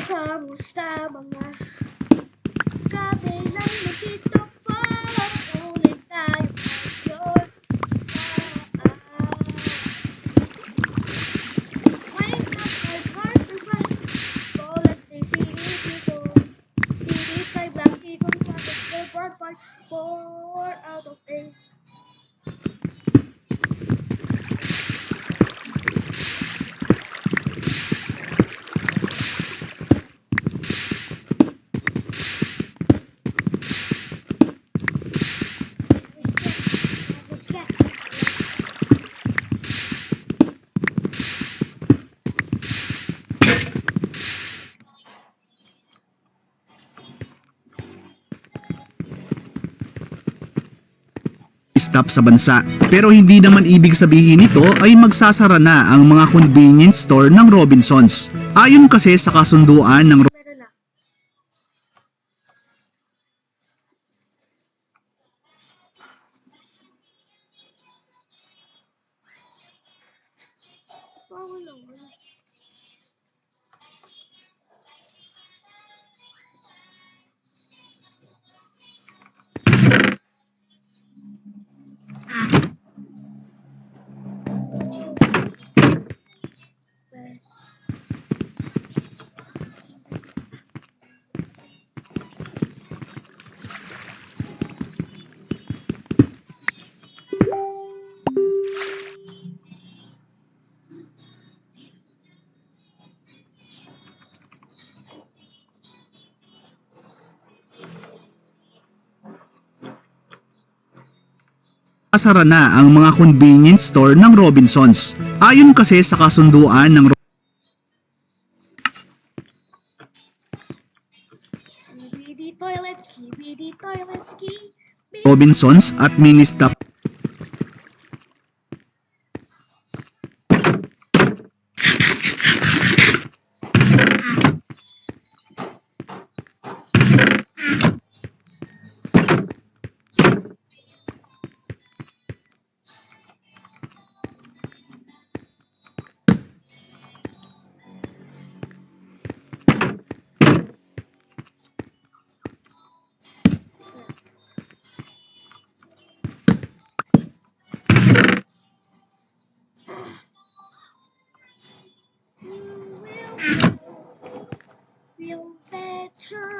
Kamusta mga gabi ng nandito pa? Ulit tayo ngayon. Wake up my first reply. Bullet season. CD5 lang season 1 of the World War 4 out of 8. Stop sa bansa. Pero hindi naman ibig sabihin nito ay magsasara na ang mga convenience store ng Robinsons. Ayon kasi sa kasunduan ng Meron na. Bawal naman. Sara na ang mga convenience store ng Robinsons. Ayon kasi sa kasunduan ng KBD toilets, KBD toilets, KBD. Robinsons at Ministop Feel better.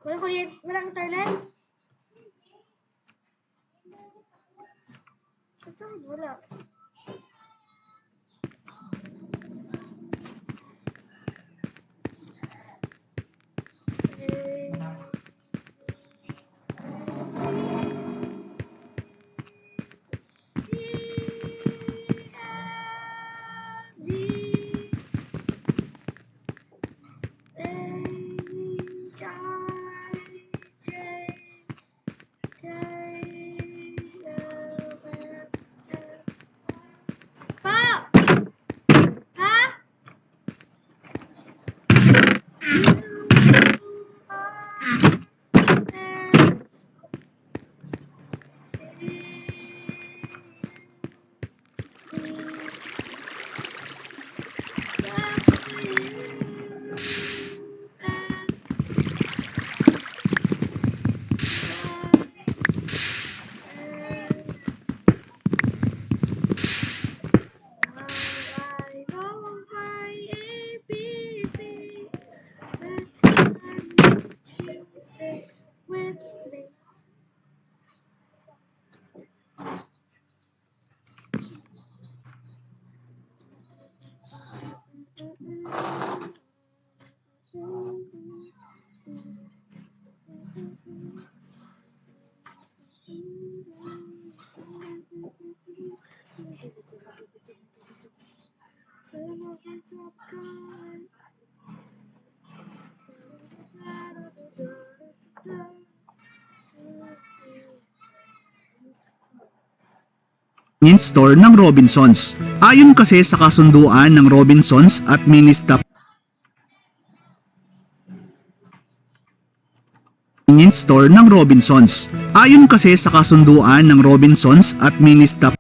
Walang internet? Saan wala? store ng Robinsons. Ayon kasi sa kasunduan ng Robinsons at Ministap store ng Robinsons. Ayon kasi sa kasunduan ng Robinsons at Ministap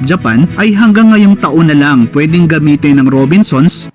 Japan ay hanggang ngayong taon na lang pwedeng gamitin ng Robinsons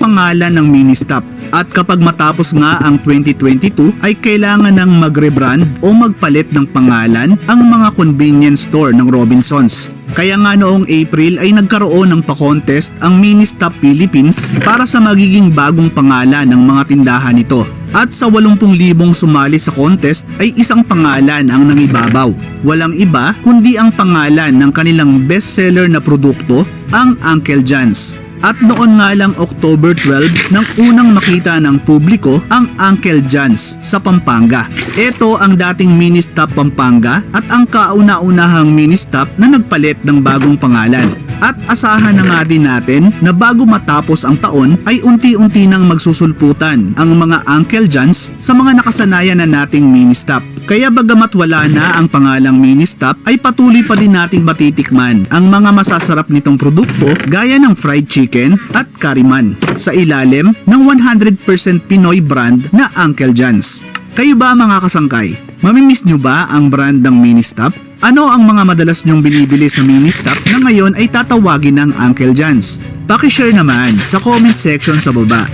pangalan ng mini-stop. At kapag matapos nga ang 2022 ay kailangan ng mag-rebrand o magpalit ng pangalan ang mga convenience store ng Robinsons. Kaya nga noong April ay nagkaroon ng pa-contest ang Mini-Stop Philippines para sa magiging bagong pangalan ng mga tindahan nito. At sa 80,000 sumali sa contest ay isang pangalan ang nangibabaw. Walang iba kundi ang pangalan ng kanilang bestseller na produkto, ang Uncle John's. At noon nga lang October 12 nang unang makita ng publiko ang Uncle John's sa Pampanga. Ito ang dating Mini-Stop Pampanga at ang kauna-unahang Mini-Stop na nagpalit ng bagong pangalan. At asahan na nga din natin na bago matapos ang taon ay unti-unti nang magsusulputan ang mga Uncle John's sa mga nakasanayan na nating Mini-Stop. Kaya bagamat wala na ang pangalang Mini-Stop ay patuloy pa din nating matitikman ang mga masasarap nitong produkto gaya ng fried chicken at kariman sa ilalim ng 100% Pinoy brand na Uncle John's. Kayo ba mga kasangkay? Mamimiss nyo ba ang brand ng Mini-Stop? Ano ang mga madalas nyong binibili sa Mini-Stop na ngayon ay tatawagin ng Uncle John's? Paki-share naman sa comment section sa baba.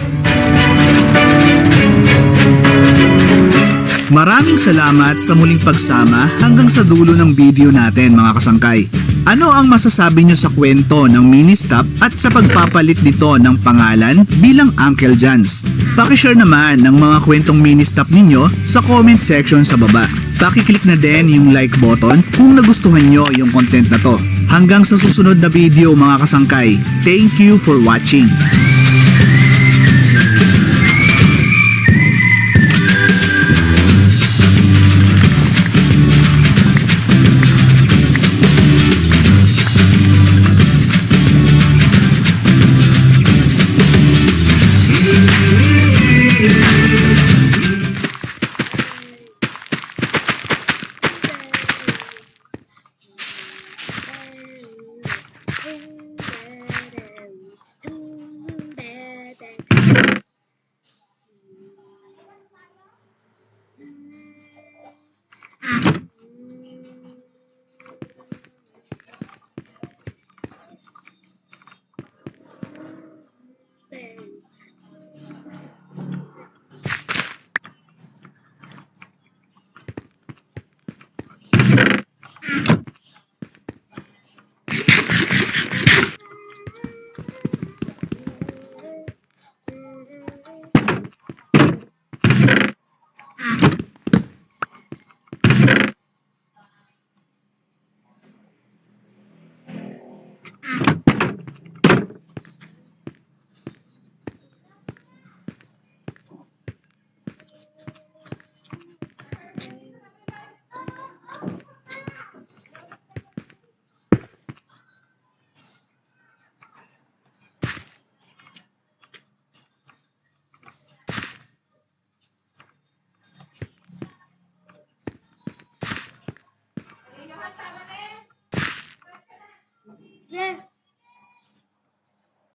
Maraming salamat sa muling pagsama hanggang sa dulo ng video natin mga kasangkay. Ano ang masasabi nyo sa kwento ng Mini-Stop at sa pagpapalit nito ng pangalan bilang Uncle John's? Paki-share naman ng mga kwentong Mini-Stop ninyo sa comment section sa baba. Paki-click na din yung like button kung nagustuhan nyo yung content na to. Hanggang sa susunod na video mga kasangkay. Thank you for watching.